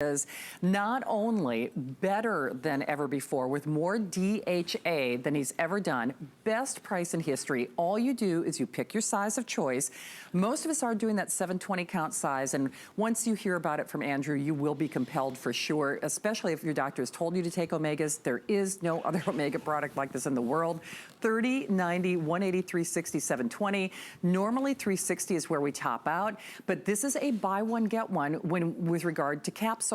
Is not only better than ever before with more DHA than he's ever done, best price in history. All you do is you pick your size of choice. Most of us are doing that 720 count size, and once you hear about it from Andrew, you will be compelled for sure, especially if your doctor has told you to take omegas. There is no other omega product like this in the world. 30, 90, 180, 360, 720. Normally 360 is where we top out, but this is a buy one, get one with regard to capsule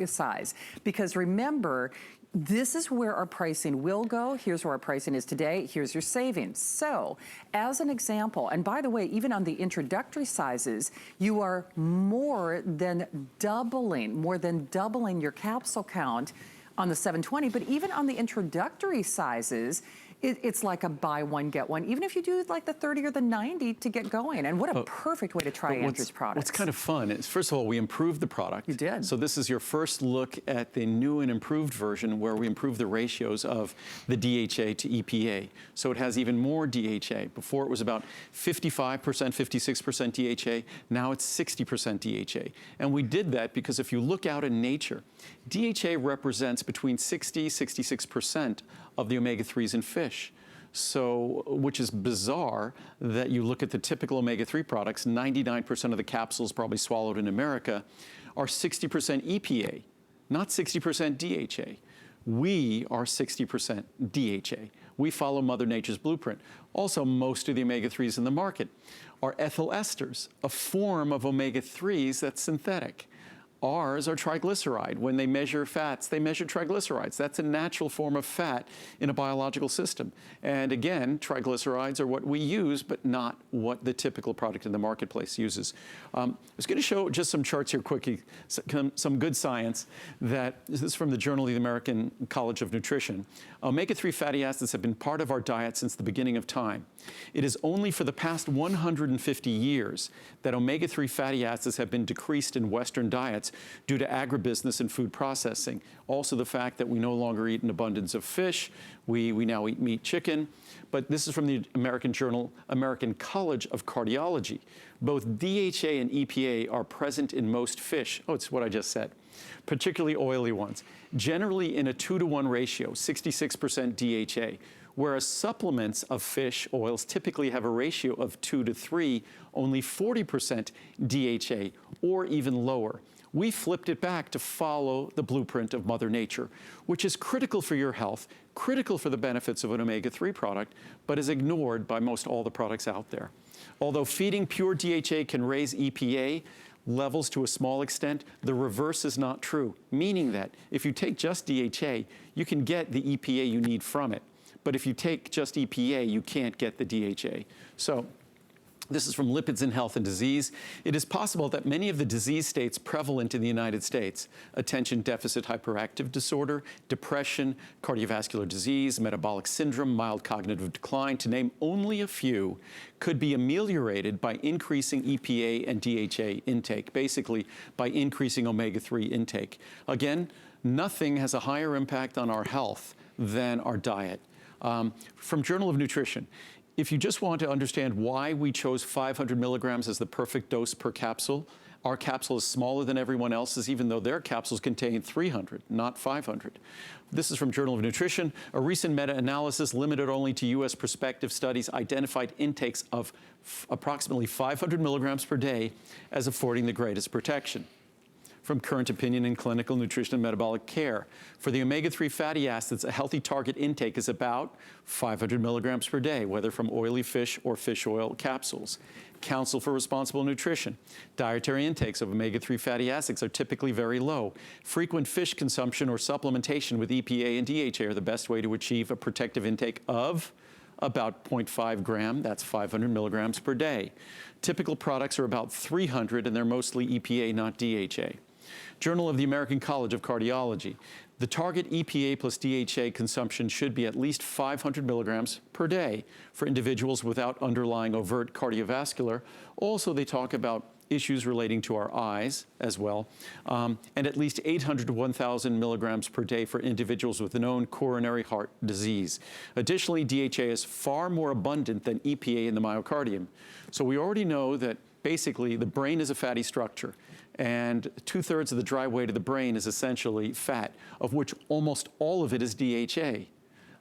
size. Because remember, this is where our pricing will go. Here's where our pricing is today. Here's your savings. So, as an example, and by the way, even on the introductory sizes, you are more than doubling your capsule count on the 720, but even on the introductory sizes, it's like a buy one, get one, even if you do like the 30 or the 90 to get going. And what a perfect way to try Andrew's products. What's kind of fun is, first of all, we improved the product. You did. So this is your first look at the new and improved version where we improved the ratios of the DHA to EPA. So it has even more DHA. Before it was about 55%, 56% DHA. Now it's 60% DHA. And we did that because if you look out in nature, DHA represents between 60, 66% of the omega-3s in fish. So, which is bizarre that you look at the typical omega-3 products, 99% of the capsules probably swallowed in America are 60% EPA, not 60% DHA. We are 60% DHA. We follow Mother Nature's blueprint. Also, most of the omega-3s in the market are ethyl esters, a form of omega-3s that's synthetic. Ours are triglyceride. When they measure fats, they measure triglycerides. That's a natural form of fat in a biological system. And again, triglycerides are what we use, but not what the typical product in the marketplace uses. I was going to show just some charts here quickly, some good science. This is from the Journal of the American College of Nutrition. Omega-3 fatty acids have been part of our diet since the beginning of time. It is only for the past 150 years that omega-3 fatty acids have been decreased in Western diets due to agribusiness and food processing. Also the fact that we no longer eat an abundance of fish, we now eat meat, chicken. But this is from the American College of Cardiology. Both DHA and EPA are present in most fish. Oh, it's what I just said. Particularly oily ones. Generally in a 2-to-1 ratio, 66% DHA. Whereas supplements of fish oils typically have a ratio of 2 to 3, only 40% DHA or even lower. We flipped it back to follow the blueprint of Mother Nature, which is critical for your health, critical for the benefits of an omega-3 product, but is ignored by most all the products out there. Although feeding pure DHA can raise EPA levels to a small extent, the reverse is not true, meaning that if you take just DHA, you can get the EPA you need from it. But if you take just EPA, you can't get the DHA. So this is from Lipids in Health and Disease. It is possible that many of the disease states prevalent in the United States, attention deficit hyperactive disorder, depression, cardiovascular disease, metabolic syndrome, mild cognitive decline, to name only a few, could be ameliorated by increasing EPA and DHA intake, basically by increasing omega-3 intake. Again, nothing has a higher impact on our health than our diet. From Journal of Nutrition, if you just want to understand why we chose 500 milligrams as the perfect dose per capsule, our capsule is smaller than everyone else's, even though their capsules contain 300, not 500. This is from Journal of Nutrition. A recent meta-analysis limited only to U.S. prospective studies identified intakes of approximately 500 milligrams per day as affording the greatest protection. From Current Opinion in Clinical Nutrition and Metabolic Care. For the omega-3 fatty acids, a healthy target intake is about 500 milligrams per day, whether from oily fish or fish oil capsules. Council for Responsible Nutrition. Dietary intakes of omega-3 fatty acids are typically very low. Frequent fish consumption or supplementation with EPA and DHA are the best way to achieve a protective intake of about 0.5 gram, that's 500 milligrams per day. Typical products are about 300 and they're mostly EPA, not DHA. Journal of the American College of Cardiology. The target EPA plus DHA consumption should be at least 500 milligrams per day for individuals without underlying overt cardiovascular. Also, they talk about issues relating to our eyes as well, and at least 800 to 1,000 milligrams per day for individuals with known coronary heart disease. Additionally, DHA is far more abundant than EPA in the myocardium. So we already know that basically the brain is a fatty structure, and 2/3 of the dry weight of the brain is essentially fat, of which almost all of it is DHA.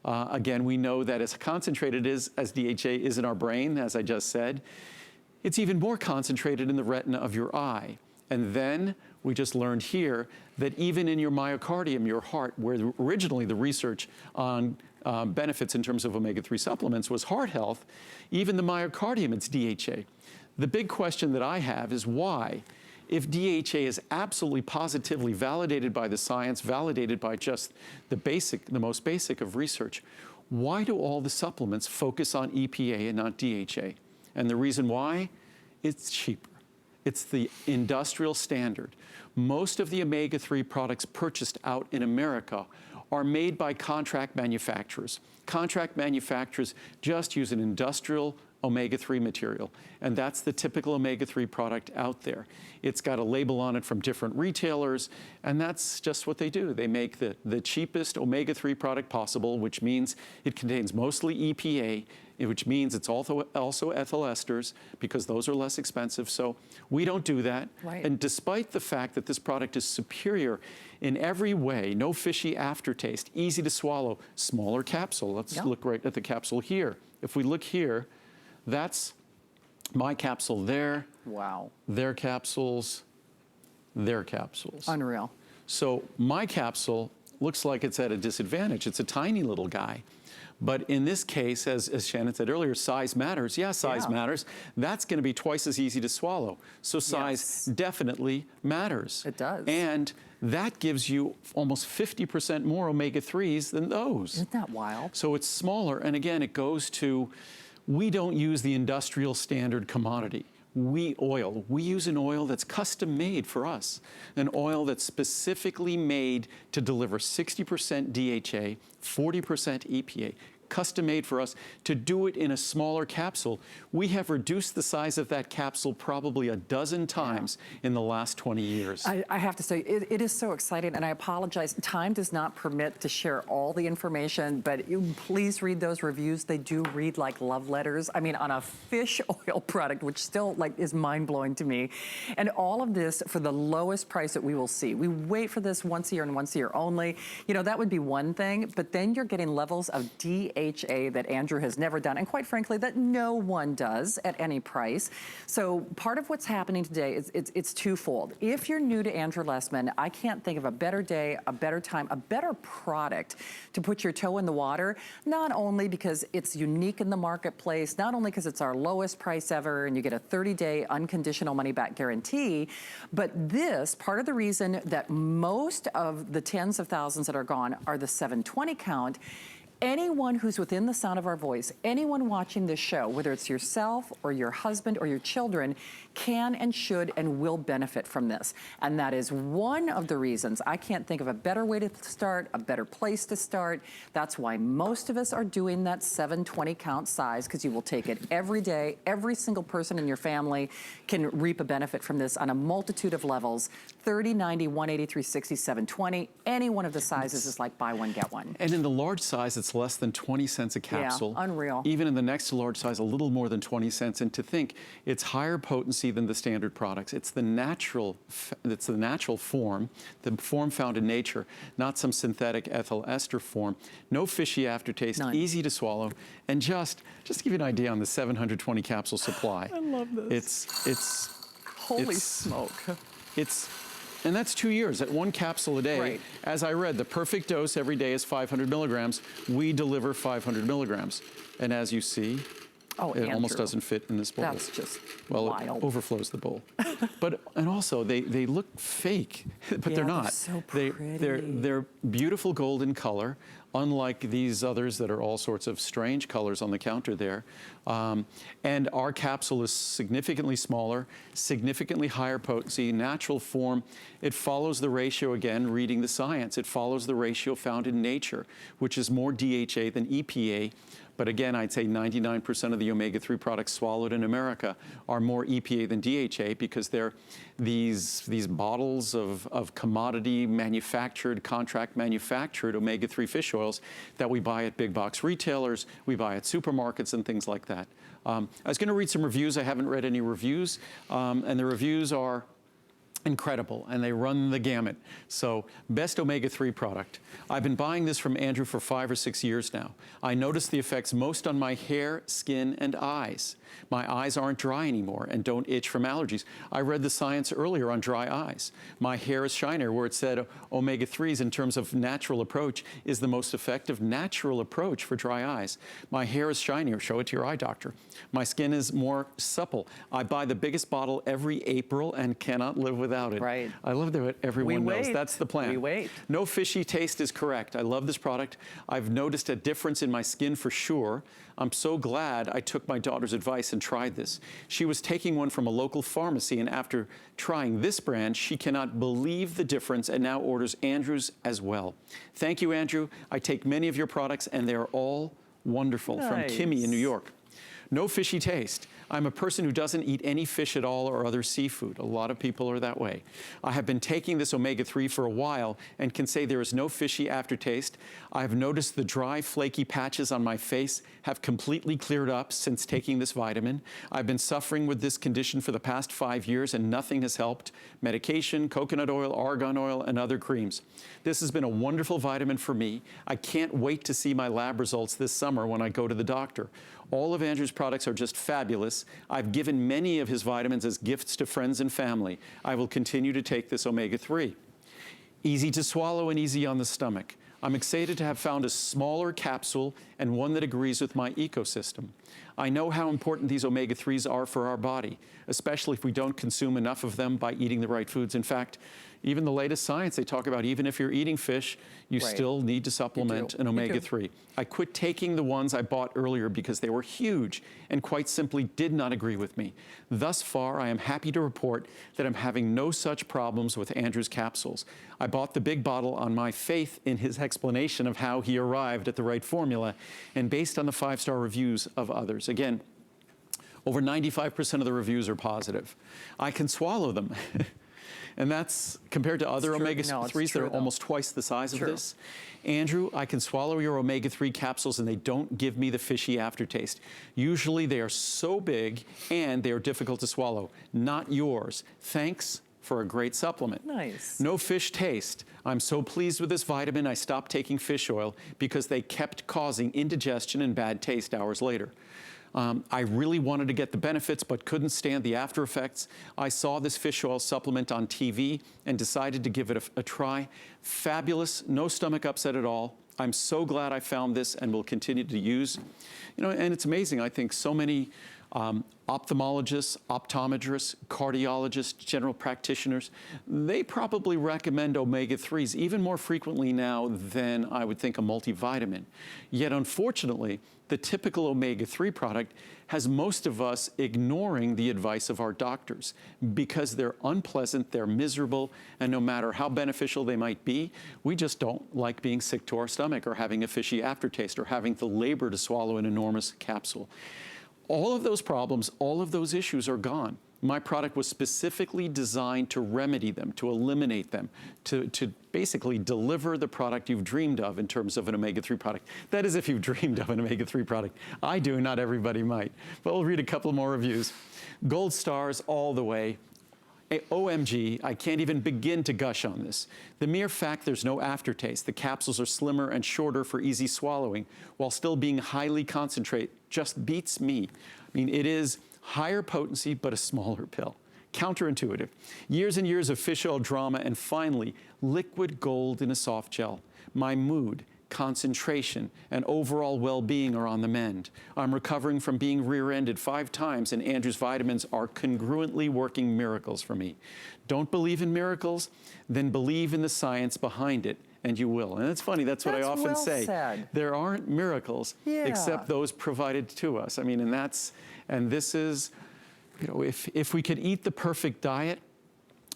Again, we know that as concentrated as DHA is in our brain, as I just said, it's even more concentrated in the retina of your eye. And then we just learned here that even in your myocardium, your heart, where originally the research on benefits in terms of omega-3 supplements was heart health, even the myocardium, it's DHA. The big question that I have is why, if DHA is absolutely positively validated by the science, validated by just the most basic of research, why do all the supplements focus on EPA and not DHA? And the reason why? It's cheaper. It's the industrial standard. Most of the omega-3 products purchased out in America are made by contract manufacturers. Contract manufacturers just use an industrial omega-3 material, and that's the typical omega-3 product out there. It's got a label on it from different retailers, and that's just what they do. They make the cheapest omega-3 product possible, which means it contains mostly EPA, which means it's also ethyl esters, because those are less expensive. So we don't do that. Right. And despite the fact that this product is superior in every way, no fishy aftertaste, easy to swallow, smaller capsule. Let's look right at the capsule here. If we look here, that's my capsule there. Wow. Their capsules, their capsules. Unreal. So my capsule looks like it's at a disadvantage. It's a tiny little guy. But in this case, as Shannon said earlier, size matters. Yeah, size matters. That's going to be twice as easy to swallow. So size definitely matters. It does. And that gives you almost 50% more omega-3s than those. Isn't that wild? So it's smaller. And again, it goes to, we don't use the industrial standard commodity. We use an oil that's custom made for us, an oil that's specifically made to deliver 60% DHA, 40% EPA, custom made for us to do it in a smaller capsule. We have reduced the size of that capsule probably a dozen times in the last 20 years. I have to say, it is so exciting, and I apologize. Time does not permit to share all the information, but please read those reviews. They do read like love letters. I mean, on a fish oil product, which still is mind-blowing to me. And all of this for the lowest price that we will see. We wait for this once a year and once a year only. You know, that would be one thing, but then you're getting levels of DHA that Andrew has never done, and quite frankly, that no one does at any price. So part of what's happening today is it's twofold. If you're new to Andrew Lessman, I can't think of a better day, a better time, a better product to put your toe in the water, not only because it's unique in the marketplace, not only because it's our lowest price ever and you get a 30-day unconditional money-back guarantee, but this, part of the reason that most of the tens of thousands that are gone are the 720 count. Anyone who's within the sound of our voice, anyone watching this show, whether it's yourself or your husband or your children, can and should and will benefit from this. And that is one of the reasons I can't think of a better way to start, a better place to start. That's why most of us are doing that 720 count size, because you will take it every day. Every single person in your family can reap a benefit from this on a multitude of levels. 30, 90, 180, 360, 720. Any one of the sizes is like buy one, get one. And in the large size, it's less than 20 cents a capsule. Yeah, unreal. Even in the next to large size, a little more than 20 cents. And to think it's higher potency than the standard products. It's the natural form, the form found in nature, not some synthetic ethyl ester form. No fishy aftertaste, easy to swallow. And just to give you an idea on the 720 capsule supply. I love this. Holy smoke. And that's 2 years at one capsule a day. Right. As I read, the perfect dose every day is 500 milligrams. We deliver 500 milligrams. And as you see, it almost doesn't fit in this bowl. That's just wild. It overflows the bowl. And also they look fake, but they're not. They're so pretty. They're beautiful golden color, unlike these others that are all sorts of strange colors on the counter there. And our capsule is significantly smaller, significantly higher potency, natural form. It follows the ratio, again, reading the science. It follows the ratio found in nature, which is more DHA than EPA. But again, I'd say 99% of the omega-3 products swallowed in America are more EPA than DHA, because they're these bottles of commodity manufactured, contract manufactured omega-3 fish oils that we buy at big box retailers, we buy at supermarkets and things like that. I was going to read some reviews. I haven't read any reviews, and the reviews are incredible, and they run the gamut. So, best omega-3 product. I've been buying this from Andrew for 5 or 6 years now. I notice the effects most on my hair, skin, and eyes. My eyes aren't dry anymore and don't itch from allergies. I read the science earlier on dry eyes. My hair is shinier, where it said omega-3s in terms of natural approach is the most effective natural approach for dry eyes. My hair is shinier. Show it to your eye doctor. My skin is more supple. I buy the biggest bottle every April and cannot live without it. Right. I love that everyone knows. That's the plan. We wait. No fishy taste is correct. I love this product. I've noticed a difference in my skin for sure. I'm so glad I took my daughter's advice and tried this. She was taking one from a local pharmacy, and after trying this brand, she cannot believe the difference and now orders Andrew's as well. Thank you, Andrew. I take many of your products, and they're all wonderful. Nice. From Kimmy in New York. No fishy taste. I'm a person who doesn't eat any fish at all or other seafood. A lot of people are that way. I have been taking this omega-3 for a while and can say there is no fishy aftertaste. I've noticed the dry, flaky patches on my face have completely cleared up since taking this vitamin. I've been suffering with this condition for the past 5 years and nothing has helped. Medication, coconut oil, argan oil, and other creams. This has been a wonderful vitamin for me. I can't wait to see my lab results this summer when I go to the doctor. All of Andrew's products are just fabulous. I've given many of his vitamins as gifts to friends and family. I will continue to take this omega-3. Easy to swallow and easy on the stomach. I'm excited to have found a smaller capsule and one that agrees with my ecosystem. I know how important these omega-3s are for our body, especially if we don't consume enough of them by eating the right foods. In fact, even the latest science, they talk about even if you're eating fish, you still need to supplement an omega-3. I quit taking the ones I bought earlier because they were huge and quite simply did not agree with me. Thus far, I am happy to report that I'm having no such problems with Andrew's capsules. I bought the big bottle on my faith in his explanation of how he arrived at the right formula and based on the 5-star reviews of others. Again, over 95% of the reviews are positive. I can swallow them. And that's compared to other omega-3s that are almost twice the size of this. Andrew, I can swallow your omega-3 capsules and they don't give me the fishy aftertaste. Usually they are so big and they are difficult to swallow. Not yours. Thanks for a great supplement. Nice. No fish taste. I'm so pleased with this vitamin, I stopped taking fish oil because they kept causing indigestion and bad taste hours later. I really wanted to get the benefits but couldn't stand the after effects. I saw this fish oil supplement on TV and decided to give it a try. Fabulous, no stomach upset at all. I'm so glad I found this and will continue to use. You know, and it's amazing, I think so many ophthalmologists, optometrists, cardiologists, general practitioners, they probably recommend omega-3s even more frequently now than I would think a multivitamin. Yet unfortunately, the typical omega-3 product has most of us ignoring the advice of our doctors because they're unpleasant, they're miserable, and no matter how beneficial they might be, we just don't like being sick to our stomach or having a fishy aftertaste or having the labor to swallow an enormous capsule. All of those problems, all of those issues are gone. My product was specifically designed to remedy them, to eliminate them, to basically deliver the product you've dreamed of in terms of an omega-3 product. That is if you've dreamed of an omega-3 product. I do, not everybody might. But we'll read a couple more reviews. Gold stars all the way. OMG, I can't even begin to gush on this. The mere fact there's no aftertaste, the capsules are slimmer and shorter for easy swallowing, while still being highly concentrate, just beats me. I mean, it is higher potency, but a smaller pill. Counterintuitive. Years and years of fish oil drama, and finally, liquid gold in a soft gel. My mood, concentration, and overall well-being are on the mend. I'm recovering from being rear-ended 5 times, and Andrew's vitamins are congruently working miracles for me. Don't believe in miracles? Then believe in the science behind it, and you will. And it's funny, that's what I often say. Said. There aren't miracles except those provided to us. I mean, and this is, you know, if we could eat the perfect diet,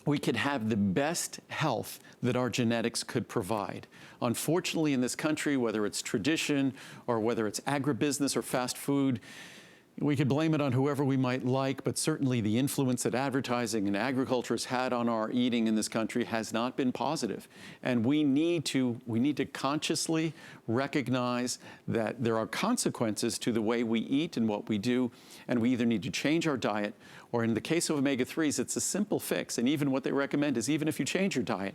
we could have the best health that our genetics could provide. Unfortunately, in this country, whether it's tradition or whether it's agribusiness or fast food, We could blame it on whoever we might like, but certainly the influence that advertising and agriculture has had on our eating in this country has not been positive. And we need to consciously recognize that there are consequences to the way we eat and what we do, and we either need to change our diet, or in the case of omega-3s, it's a simple fix. And even what they recommend is even if you change your diet,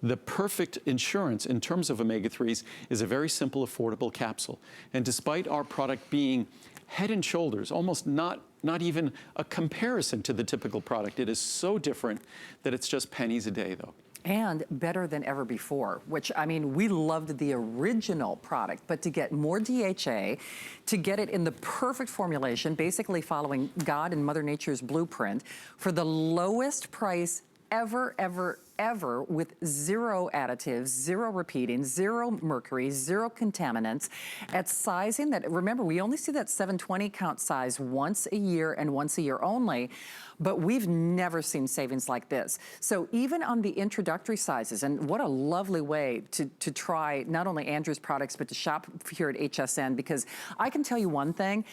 the perfect insurance in terms of omega-3s is a very simple, affordable capsule. And despite our product being head and shoulders, almost not even a comparison to the typical product. It is so different that it's just pennies a day, though. And better than ever before, which, I mean, we loved the original product, but to get more DHA, to get it in the perfect formulation, basically following God and Mother Nature's blueprint, for the lowest price ever, with zero additives, zero repeating, zero mercury, zero contaminants, at sizing that, remember, we only see that 720 count size once a year and once a year only, but we've never seen savings like this. So even on the introductory sizes, and what a lovely way to try not only Andrew's products, but to shop here at HSN, because I can tell you one thing,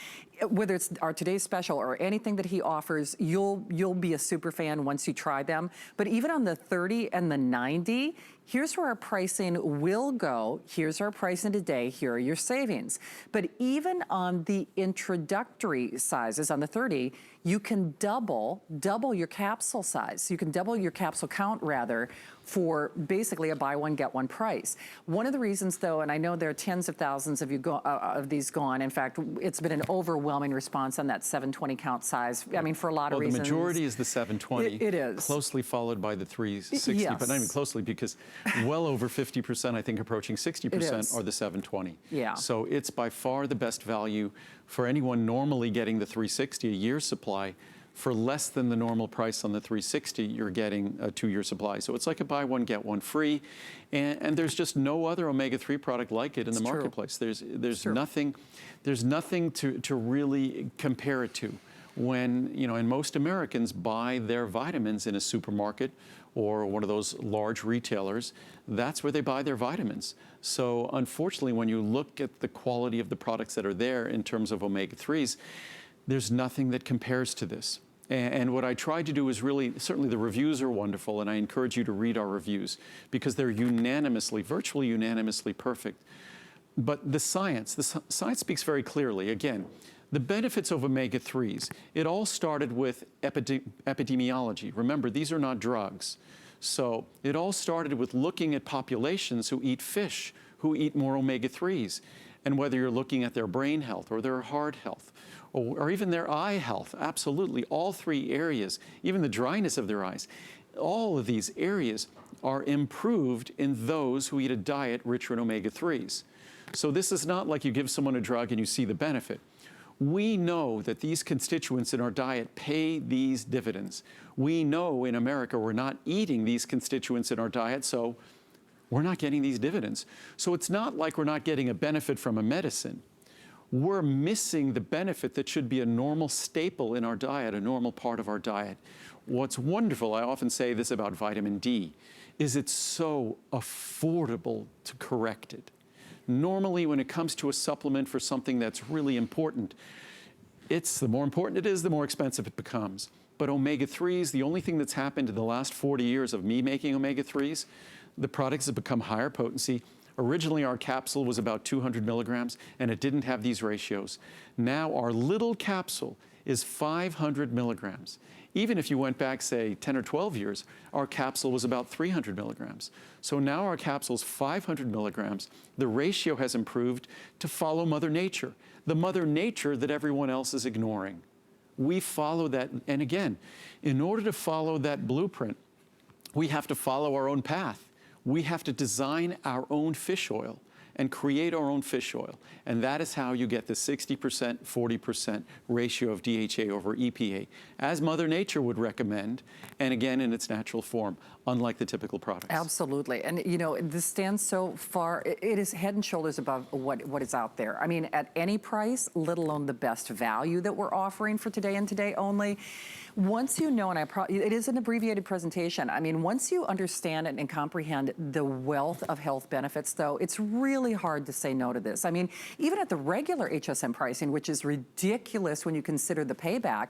whether it's our today's special or anything that he offers, you'll be a super fan once you try them. But even on the 30 and the 90, here's where our pricing will go. Here's our pricing today. Here are your savings. But even on the introductory sizes, on the 30, you can double your capsule size. You can double your capsule count, rather, for basically a buy one, get one price. One of the reasons, though, and I know there are tens of thousands of these gone. In fact, it's been an overwhelming response on that 720 count size. I mean, for a lot of reasons. Well, the majority is the 720. It is. Closely followed by the 360, yes. But not even closely, because well over 50%, I think approaching 60%, are the 720. Yeah. So it's by far the best value for anyone normally getting the 360, a year's supply. For less than the normal price on the 360, you're getting a 2-year supply. So it's like a buy one, get one free. And there's just no other omega-3 product like it in the marketplace. There's nothing to really compare it to. When, and most Americans buy their vitamins in a supermarket or one of those large retailers, that's where they buy their vitamins. So unfortunately, when you look at the quality of the products that are there in terms of omega-3s, there's nothing that compares to this. And what I tried to do is really, certainly the reviews are wonderful, and I encourage you to read our reviews because they're virtually unanimously perfect. But the science speaks very clearly. Again, the benefits of omega-3s, it all started with epidemiology. Remember, these are not drugs. So it all started with looking at populations who eat fish, who eat more omega-3s. And whether you're looking at their brain health or their heart health, or even their eye health, absolutely, all 3 areas, even the dryness of their eyes, all of these areas are improved in those who eat a diet richer in omega-3s. So this is not like you give someone a drug and you see the benefit. We know that these constituents in our diet pay these dividends. We know in America we're not eating these constituents in our diet, so we're not getting these dividends. So it's not like we're not getting a benefit from a medicine. We're missing the benefit that should be a normal staple in our diet, a normal part of our diet. What's wonderful, I often say this about vitamin D, is it's so affordable to correct it. Normally, when it comes to a supplement for something that's really important, the more important it is, the more expensive it becomes. But omega-3s, the only thing that's happened in the last 40 years of me making omega-3s, the products have become higher potency. Originally, our capsule was about 200 milligrams, and it didn't have these ratios. Now, our little capsule is 500 milligrams. Even if you went back, say, 10 or 12 years, our capsule was about 300 milligrams. So now our capsule's 500 milligrams. The ratio has improved to follow Mother Nature, the Mother Nature that everyone else is ignoring. We follow that, and again, in order to follow that blueprint, we have to follow our own path. We have to design our own fish oil and create our own fish oil. And that is how you get the 60%, 40% ratio of DHA over EPA, as Mother Nature would recommend, and again, in its natural form. unlike the typical products. Absolutely. And, you know, this stands so far, it is head and shoulders above what is out there. I mean, at any price, let alone the best value that we're offering for today and today only. Once you know, and it is an abbreviated presentation. I mean, once you understand and comprehend the wealth of health benefits, though, it's really hard to say no to this. I mean, even at the regular HSM pricing, which is ridiculous when you consider the payback,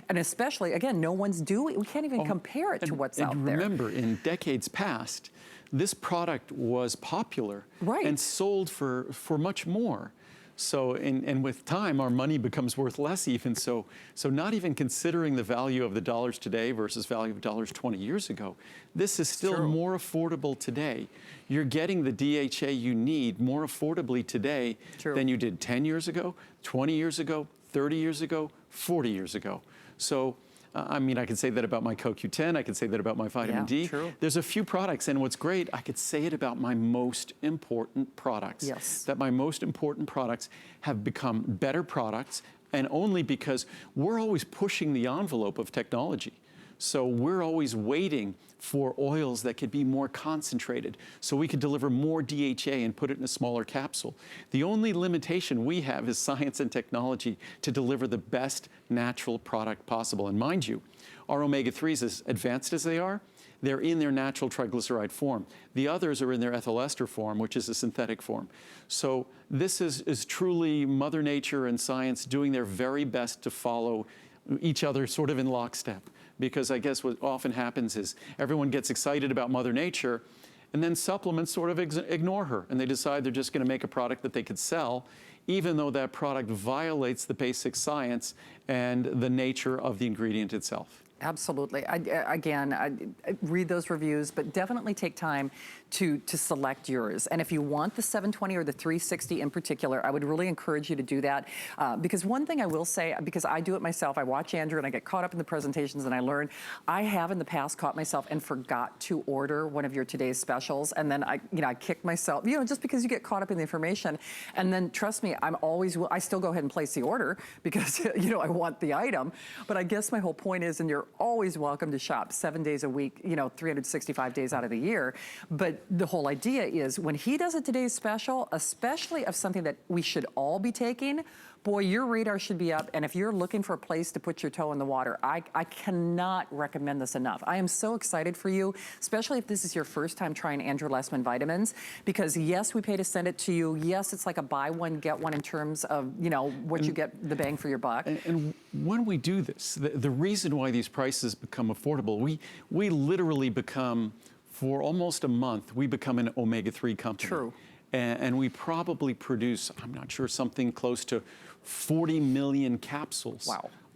and especially, again, no one's doing, we can't even compare it to what's out there. Remember, in decades past, this product was popular and sold for much more. So, and with time, our money becomes worth less even. So not even considering the value of the dollars today versus value of dollars 20 years ago, this is still more affordable today. You're getting the DHA you need more affordably today than you did 10 years ago, 20 years ago, 30 years ago, 40 years ago. So, I mean, I could say that about my CoQ10, I could say that about my vitamin D. There's a few products, and what's great, I could say it about my most important products. That my most important products have become better products, and only because we're always pushing the envelope of technology. So we're always waiting for oils that could be more concentrated, so we could deliver more DHA and put it in a smaller capsule. The only limitation we have is science and technology to deliver the best natural product possible. And mind you, our omega-3s, as advanced as they are, they're in their natural triglyceride form. The others are in their ethyl ester form, which is a synthetic form. So this is truly Mother Nature and science doing their very best to follow each other sort of in lockstep. Because I guess what often happens is everyone gets excited about Mother Nature, and then supplements sort of ignore her, and they decide they're just going to make a product that they could sell, even though that product violates the basic science and the nature of the ingredient itself. Absolutely. Again, read those reviews, but definitely take time to select yours. And if you want the 720 or the 360 in particular, I would really encourage you to do that. Because one thing I will say, because I do it myself, I watch Andrew and I get caught up in the presentations and I learn. I have in the past caught myself and forgot to order one of your today's specials. And then I kick myself, just because you get caught up in the information. And then trust me, I still go ahead and place the order because, I want the item. But I guess my whole point is, and you're always welcome to shop 7 days a week, 365 days out of the year. But the whole idea is when he does a today's special, especially of something that we should all be taking, boy, your radar should be up. And if you're looking for a place to put your toe in the water, I cannot recommend this enough. I am so excited for you, especially if this is your first time trying Andrew Lessman vitamins, because yes, we pay to send it to you. Yes, it's like a buy one, get one in terms of, what you get the bang for your buck. And when we do this, the reason why these prices become affordable, we literally become, for almost a month, we become an omega-3 company. And we probably produce, I'm not sure, something close to 40 million capsules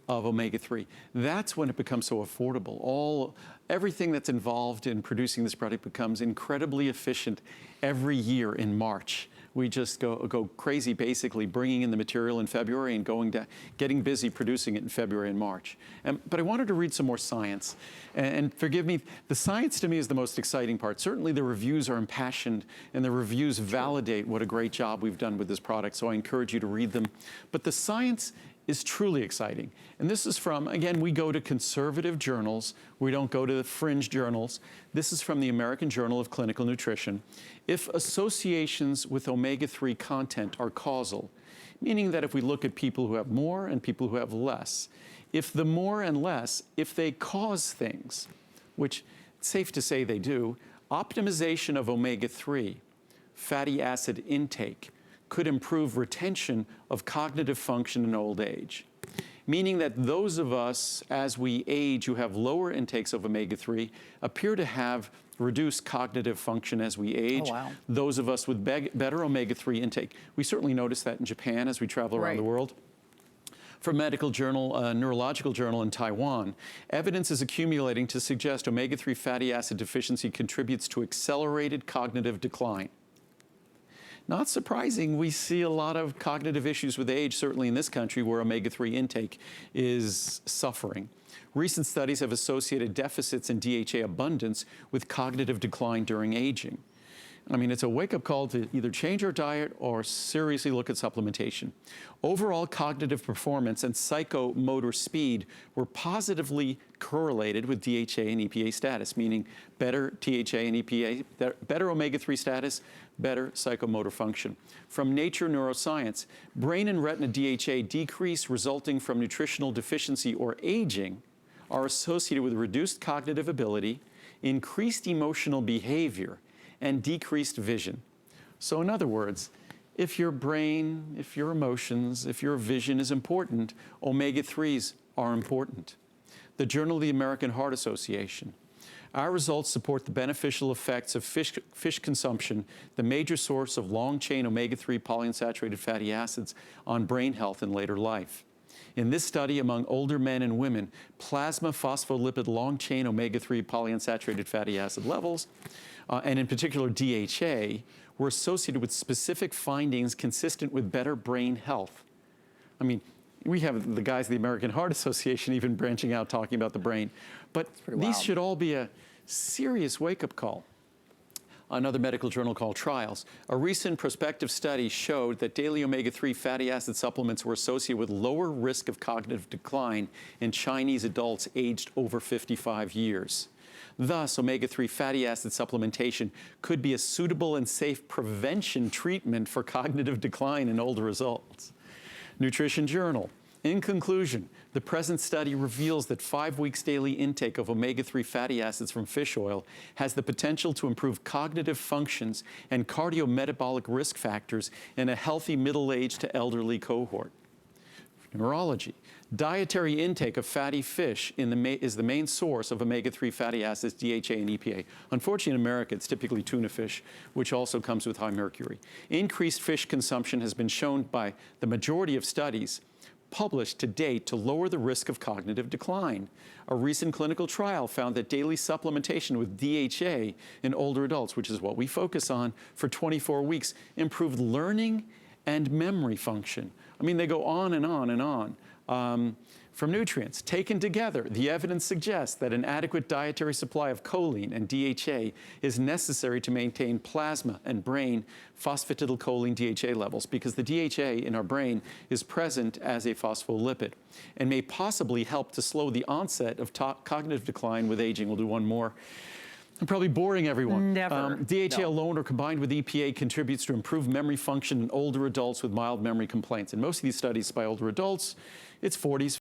of omega-3. That's when it becomes so affordable. Everything that's involved in producing this product becomes incredibly efficient every year in March. We just go crazy, basically, bringing in the material in February and getting busy producing it in February and March. But I wanted to read some more science. And forgive me, the science to me is the most exciting part. Certainly the reviews are impassioned, and the reviews validate what a great job we've done with this product, so I encourage you to read them. But the science is truly exciting. And this is from, again, we go to conservative journals. We don't go to the fringe journals. This is from the American Journal of Clinical Nutrition. If associations with omega-3 content are causal, meaning that if we look at people who have more and people who have less, if the more and less, if they cause things, which it's safe to say they do, optimization of omega-3 fatty acid intake could improve retention of cognitive function in old age. Meaning that those of us, as we age, who have lower intakes of omega-3, appear to have reduced cognitive function as we age. Those of us with better omega-3 intake, we certainly notice that in Japan as we travel around the world. From medical journal, neurological journal in Taiwan, evidence is accumulating to suggest omega-3 fatty acid deficiency contributes to accelerated cognitive decline. Not surprising, we see a lot of cognitive issues with age, certainly in this country where omega-3 intake is suffering. Recent studies have associated deficits in DHA abundance with cognitive decline during aging. I mean, it's a wake-up call to either change our diet or seriously look at supplementation. Overall cognitive performance and psychomotor speed were positively correlated with DHA and EPA status, meaning better DHA and EPA, better omega-3 status, better psychomotor function. From Nature Neuroscience, brain and retina DHA decrease resulting from nutritional deficiency or aging are associated with reduced cognitive ability, increased emotional behavior, and decreased vision. So in other words, if your brain, if your emotions, if your vision is important, omega-3s are important. The Journal of the American Heart Association. Our results support the beneficial effects of fish consumption, the major source of long-chain omega-3 polyunsaturated fatty acids, on brain health in later life. In this study among older men and women, plasma phospholipid long-chain omega-3 polyunsaturated fatty acid levels, and in particular DHA, were associated with specific findings consistent with better brain health. I mean, we have the guys at the American Heart Association even branching out talking about the brain. But these should all be a serious wake-up call. Another medical journal called Trials. A recent prospective study showed that daily omega-3 fatty acid supplements were associated with lower risk of cognitive decline in Chinese adults aged over 55 years. Thus, omega-3 fatty acid supplementation could be a suitable and safe prevention treatment for cognitive decline in older adults. Nutrition Journal. In conclusion, the present study reveals that 5 weeks daily intake of omega-3 fatty acids from fish oil has the potential to improve cognitive functions and cardiometabolic risk factors in a healthy middle-aged to elderly cohort. Neurology. Dietary intake of fatty fish is the main source of omega-3 fatty acids, DHA and EPA. Unfortunately, in America, it's typically tuna fish, which also comes with high mercury. Increased fish consumption has been shown by the majority of studies published to date to lower the risk of cognitive decline. A recent clinical trial found that daily supplementation with DHA in older adults, which is what we focus on, for 24 weeks, improved learning and memory function. I mean, they go on and on and on. From nutrients, taken together, the evidence suggests that an adequate dietary supply of choline and DHA is necessary to maintain plasma and brain phosphatidylcholine DHA levels, because the DHA in our brain is present as a phospholipid and may possibly help to slow the onset of cognitive decline with aging. We'll do one more. I'm probably boring everyone. Never. DHA alone or combined with EPA contributes to improved memory function in older adults with mild memory complaints. In most of these studies by older adults, it's 40s,